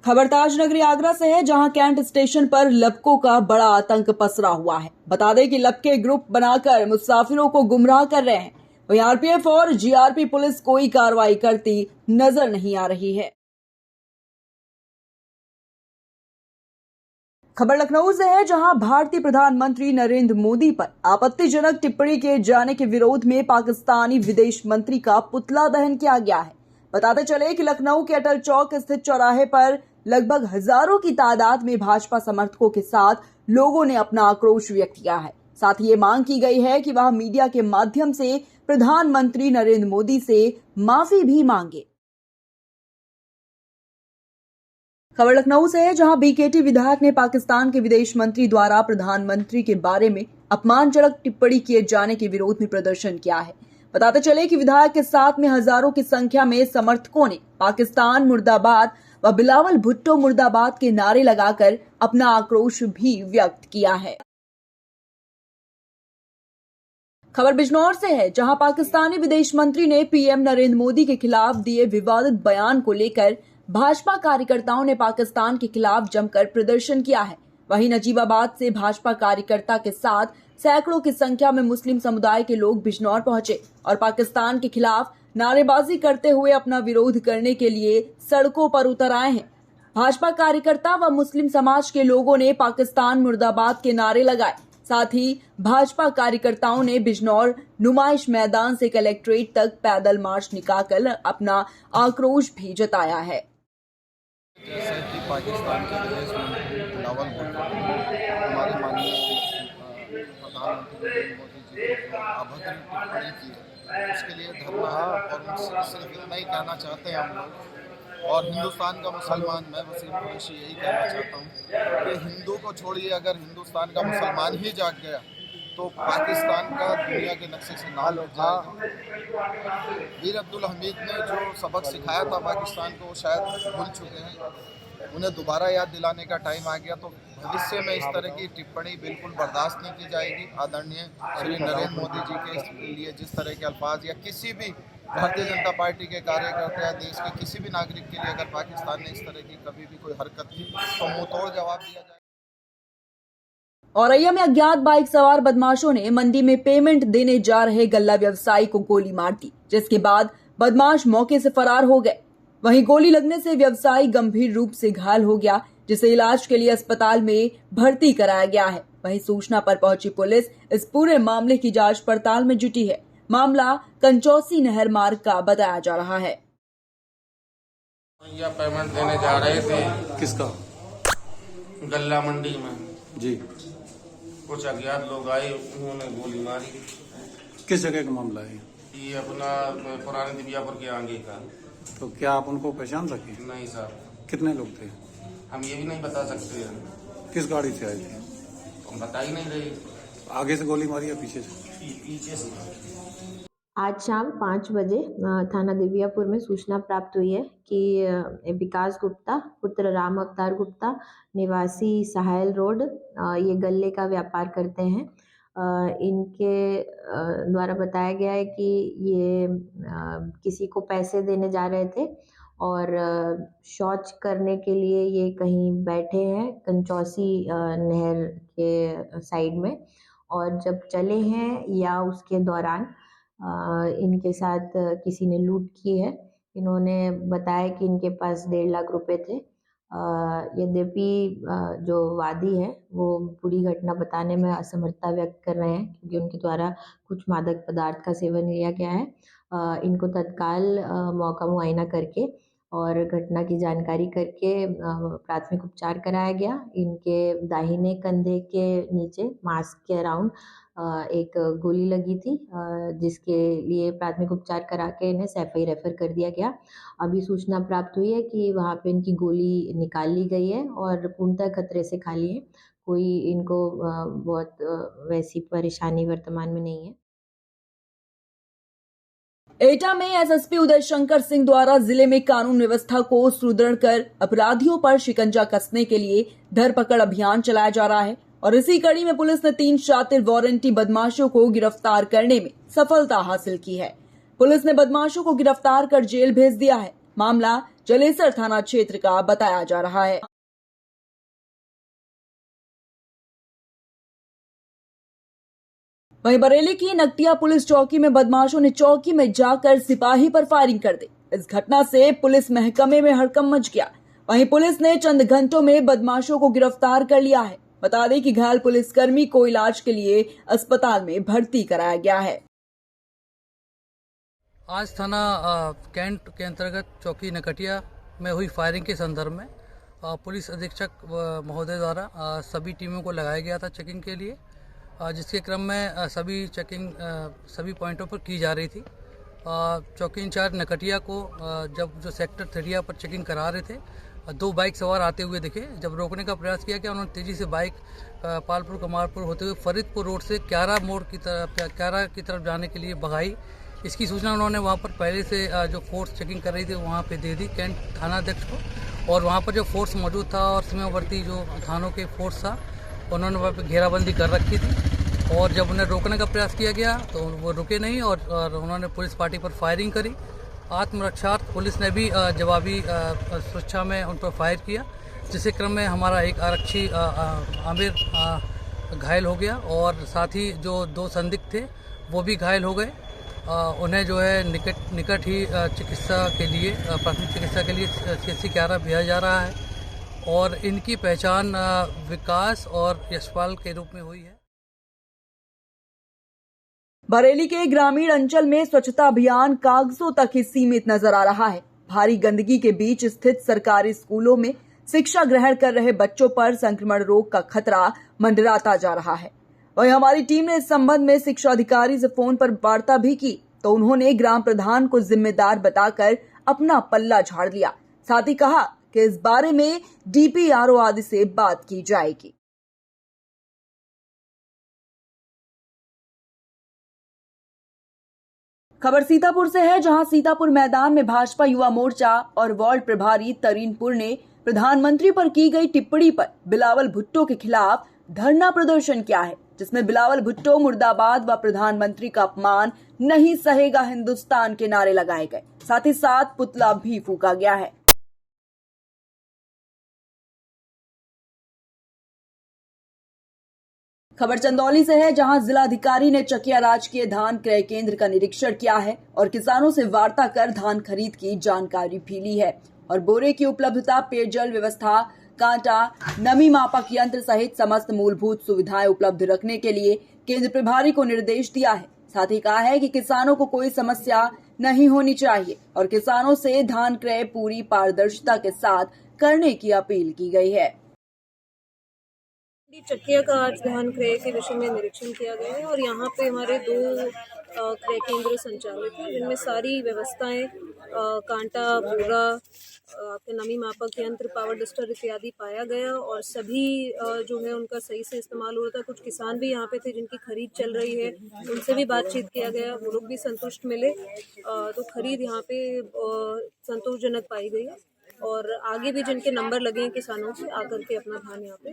खबर ताज नगरी आगरा से है, जहां कैंट स्टेशन पर लपकों का बड़ा आतंक पसरा हुआ है। बता दें कि लपके ग्रुप बनाकर मुसाफिरों को गुमराह कर रहे हैं। वहीं आरपीएफ और जीआरपी पुलिस कोई कार्रवाई करती नजर नहीं आ रही है। खबर लखनऊ से है, जहां भारतीय प्रधानमंत्री नरेंद्र मोदी पर आपत्तिजनक टिप्पणी किए जाने के विरोध में पाकिस्तानी विदेश मंत्री का पुतला दहन किया गया है। बताते चले कि लखनऊ के अटल चौक स्थित चौराहे पर लगभग हजारों की तादाद में भाजपा समर्थकों के साथ लोगों ने अपना आक्रोश व्यक्त किया है। साथ ही ये मांग की गई है कि वह मीडिया के माध्यम से प्रधानमंत्री नरेंद्र मोदी से माफी भी मांगे। खबर लखनऊ से है, जहां बीकेटी विधायक ने पाकिस्तान के विदेश मंत्री द्वारा प्रधानमंत्री के बारे में अपमानजनक टिप्पणी किए जाने के विरोध में प्रदर्शन किया है। बताते चले कि विधायक के साथ में हजारों की संख्या में समर्थकों ने पाकिस्तान मुर्दाबाद व बिलावल भुट्टो मुर्दाबाद के नारे लगाकर अपना आक्रोश भी व्यक्त किया है। खबर बिजनौर से है, जहां पाकिस्तानी विदेश मंत्री ने पीएम नरेंद्र मोदी के खिलाफ दिए विवादित बयान को लेकर भाजपा कार्यकर्ताओं ने पाकिस्तान के खिलाफ जमकर प्रदर्शन किया है। वहीं नजीबाबाद से भाजपा कार्यकर्ता के साथ सैकड़ों की संख्या में मुस्लिम समुदाय के लोग बिजनौर पहुंचे और पाकिस्तान के खिलाफ नारेबाजी करते हुए अपना विरोध करने के लिए सड़कों पर उतर आए हैं। भाजपा कार्यकर्ता व मुस्लिम समाज के लोगों ने पाकिस्तान मुर्दाबाद के नारे लगाए। साथ ही भाजपा कार्यकर्ताओं ने बिजनौर नुमाइश मैदान से कलेक्ट्रेट तक पैदल मार्च निकालकर अपना आक्रोश भी जताया है। जैसे कि पाकिस्तान के विदेश मंत्री बिलावल भुट्टो हमारे माननीय प्रधानमंत्री मोदी जी को अभद्र टिप्पणी की है, उसके लिए धरना है। और उनसे सिर्फ इतना ही कहना चाहते हैं हम लोग, और हिंदुस्तान का मुसलमान मैं वसीम कुरैशी यही कहना चाहता हूँ कि हिंदू को छोड़िए, अगर हिंदुस्तान का मुसलमान ही जाग गया तो पाकिस्तान का दुनिया के नक्शे से नाम मिट जाएगा। वीर अब्दुल हमीद ने जो सबक सिखाया था पाकिस्तान को, शायद भूल चुके हैं। उन्हें दोबारा याद दिलाने का टाइम आ गया। तो भविष्य में इस तरह की टिप्पणी बिल्कुल बर्दाश्त नहीं की जाएगी। आदरणीय श्री नरेंद्र मोदी जी के लिए जिस तरह के अल्फाज या किसी भी भारतीय जनता पार्टी के कार्यकर्ता या देश के किसी भी नागरिक के लिए अगर पाकिस्तान ने इस तरह की कभी भी कोई हरकत की तो मुंहतोड़ जवाब दिया जाएगा। औरैया में अज्ञात बाइक सवार बदमाशों ने मंडी में पेमेंट देने जा रहे गल्ला व्यवसायी को गोली मार दी, जिसके बाद बदमाश मौके से फरार हो गए। वहीं गोली लगने से व्यवसायी गंभीर रूप से घायल हो गया, जिसे इलाज के लिए अस्पताल में भर्ती कराया गया है। वहीं सूचना पर पहुंची पुलिस इस पूरे मामले की जांच पड़ताल में जुटी है। मामला कंचौसी नहर मार्ग का बताया जा रहा है। या पेमेंट देने जा रहे थे। किसका? गल्ला मंडी में जी। कुछ अज्ञात लोग आए, उन्होंने गोली मारी। किस जगह का मामला है ये? अपना पुराने दिव्यापुर के आगे का। तो क्या आप उनको पहचान सके? नहीं सर। कितने लोग थे? हम ये भी नहीं बता सकते हैं। किस गाड़ी से आए थे? हम बता ही नहीं रहे। आगे से गोली मारी या पीछे से? पीछे से। आज शाम 5 बजे थाना दिव्यापुर में सूचना प्राप्त हुई है कि विकास गुप्ता पुत्र राम अवतार गुप्ता निवासी सहायल रोड ये गल्ले का व्यापार करते हैं। इनके द्वारा बताया गया है कि ये किसी को पैसे देने जा रहे थे और शौच करने के लिए ये कहीं बैठे हैं कंचौसी नहर के साइड में, और जब चले हैं या उसके दौरान इनके साथ किसी ने लूट की है। इन्होंने बताया कि इनके पास 1.5 लाख रुपए थे। यद्यपि जो वादी है वो पूरी घटना बताने में असमर्थता व्यक्त कर रहे हैं, क्योंकि उनके द्वारा कुछ मादक पदार्थ का सेवन लिया गया है। इनको तत्काल मौका मुआयना करके और घटना की जानकारी करके प्राथमिक उपचार कराया गया। इनके दाहिने कंधे के नीचे मास्क के अराउंड एक गोली लगी थी, जिसके लिए प्राथमिक उपचार करा के इन्हें सैफई रेफर कर दिया गया। अभी सूचना प्राप्त हुई है कि वहाँ पे इनकी गोली निकाल ली गई है और पूर्णतः खतरे से खाली है। कोई इनको बहुत वैसी परेशानी वर्तमान में नहीं है। एटा में एसएसपी उदय शंकर सिंह द्वारा जिले में कानून व्यवस्था को सुदृढ़ कर अपराधियों पर शिकंजा कसने के लिए धरपकड़ अभियान चलाया जा रहा है और इसी कड़ी में पुलिस ने 3 शातिर वारंटी बदमाशों को गिरफ्तार करने में सफलता हासिल की है। पुलिस ने बदमाशों को गिरफ्तार कर जेल भेज दिया है। मामला जलेसर थाना क्षेत्र का बताया जा रहा है। वहीं बरेली की नकटिया पुलिस चौकी में बदमाशों ने चौकी में जाकर सिपाही पर फायरिंग कर दी। इस घटना से पुलिस महकमे में हड़कंप मच गया। वहीं पुलिस ने चंद घंटों में बदमाशों को गिरफ्तार कर लिया है। बता दें कि घायल पुलिसकर्मी को इलाज के लिए अस्पताल में भर्ती कराया गया है। आज थाना कैंट के अंतर्गत चौकी नकटिया में हुई फायरिंग के संदर्भ में पुलिस अधीक्षक महोदय द्वारा सभी टीमों को लगाया गया था चेकिंग के लिए, जिसके क्रम में सभी चेकिंग सभी पॉइंटों पर की जा रही थी। चौकी इंचार्ज नकटिया को जब जो सेक्टर 3 पर चेकिंग करा रहे थे, 2 बाइक सवार आते हुए दिखे। जब रोकने का प्रयास किया गया, उन्होंने तेजी से बाइक पालपुर कमारपुर होते हुए फरीदपुर रोड से क्यारा मोड़ की तरफ जाने के लिए भगाई। इसकी सूचना उन्होंने वहां पर पहले से जो फोर्स चेकिंग कर रही थी वहां पे दे दी कैंट थाना अध्यक्ष को, और वहां पर जो फोर्स मौजूद था और सीमावर्ती जो थानों के फोर्स था उन्होंने वहाँ पर घेराबंदी कर रखी थी। और जब उन्हें रोकने का प्रयास किया गया तो वो रुके नहीं और उन्होंने पुलिस पार्टी पर फायरिंग करी। आत्मरक्षार्थ पुलिस ने भी जवाबी सुरक्षा में उन पर फायर किया, जिसके क्रम में हमारा एक आरक्षी आमिर घायल हो गया और साथ ही जो 2 संदिग्ध थे वो भी घायल हो गए। उन्हें जो है निकट ही चिकित्सा के लिए प्राथमिक चिकित्सा के लिए CHC क्यारा भेजा जा रहा है और इनकी पहचान विकास और यशपाल के रूप में हुई है। बरेली के ग्रामीण अंचल में स्वच्छता अभियान कागजों तक ही सीमित नजर आ रहा है। भारी गंदगी के बीच स्थित सरकारी स्कूलों में शिक्षा ग्रहण कर रहे बच्चों पर संक्रमण रोग का खतरा मंडराता जा रहा है। वहीं हमारी टीम ने इस संबंध में शिक्षा अधिकारी से फोन पर वार्ता भी की तो उन्होंने ग्राम प्रधान को जिम्मेदार बताकर अपना पल्ला झाड़ लिया। साथ ही कहा कि इस बारे में DPRO आदि से बात की जाएगी। खबर सीतापुर से है, जहां सीतापुर मैदान में भाजपा युवा मोर्चा और वार्ड प्रभारी तरीनपुर ने प्रधानमंत्री पर की गई टिप्पणी पर बिलावल भुट्टो के खिलाफ धरना प्रदर्शन किया है, जिसमें बिलावल भुट्टो मुर्दाबाद व प्रधानमंत्री का अपमान नहीं सहेगा हिंदुस्तान के नारे लगाए गए। साथ ही साथ पुतला भी फूंका गया है। खबर चंदौली से है, जहां जिलाधिकारी ने चकिया राजकीय धान क्रय केंद्र का निरीक्षण किया है और किसानों से वार्ता कर धान खरीद की जानकारी भी ली है और बोरे की उपलब्धता, पेयजल व्यवस्था, कांटा, नमी मापक यंत्र सहित समस्त मूलभूत सुविधाएं उपलब्ध रखने के लिए केंद्र प्रभारी को निर्देश दिया है। साथ ही कहा है कि किसानों को कोई समस्या नहीं होनी चाहिए और किसानों से धान क्रय पूरी पारदर्शिता के साथ करने की अपील की गई है। चकिया का आज धान क्रय के विषय में निरीक्षण किया गया है और यहाँ पे हमारे 2 क्रय केंद्र संचालित हैं, जिनमें सारी व्यवस्थाएं, कांटा, बोरा, आपके नमी मापक यंत्र, पावर डस्टर इत्यादि पाया गया और सभी जो है उनका सही से इस्तेमाल हो रहा था। कुछ किसान भी यहाँ पे थे जिनकी खरीद चल रही है, उनसे भी बातचीत किया गया, वो लोग भी संतुष्ट मिले। तो खरीद यहाँ पे संतोषजनक पाई गई है और आगे भी जिनके नंबर लगे हैं किसानों से आकर के अपना धान यहाँ पे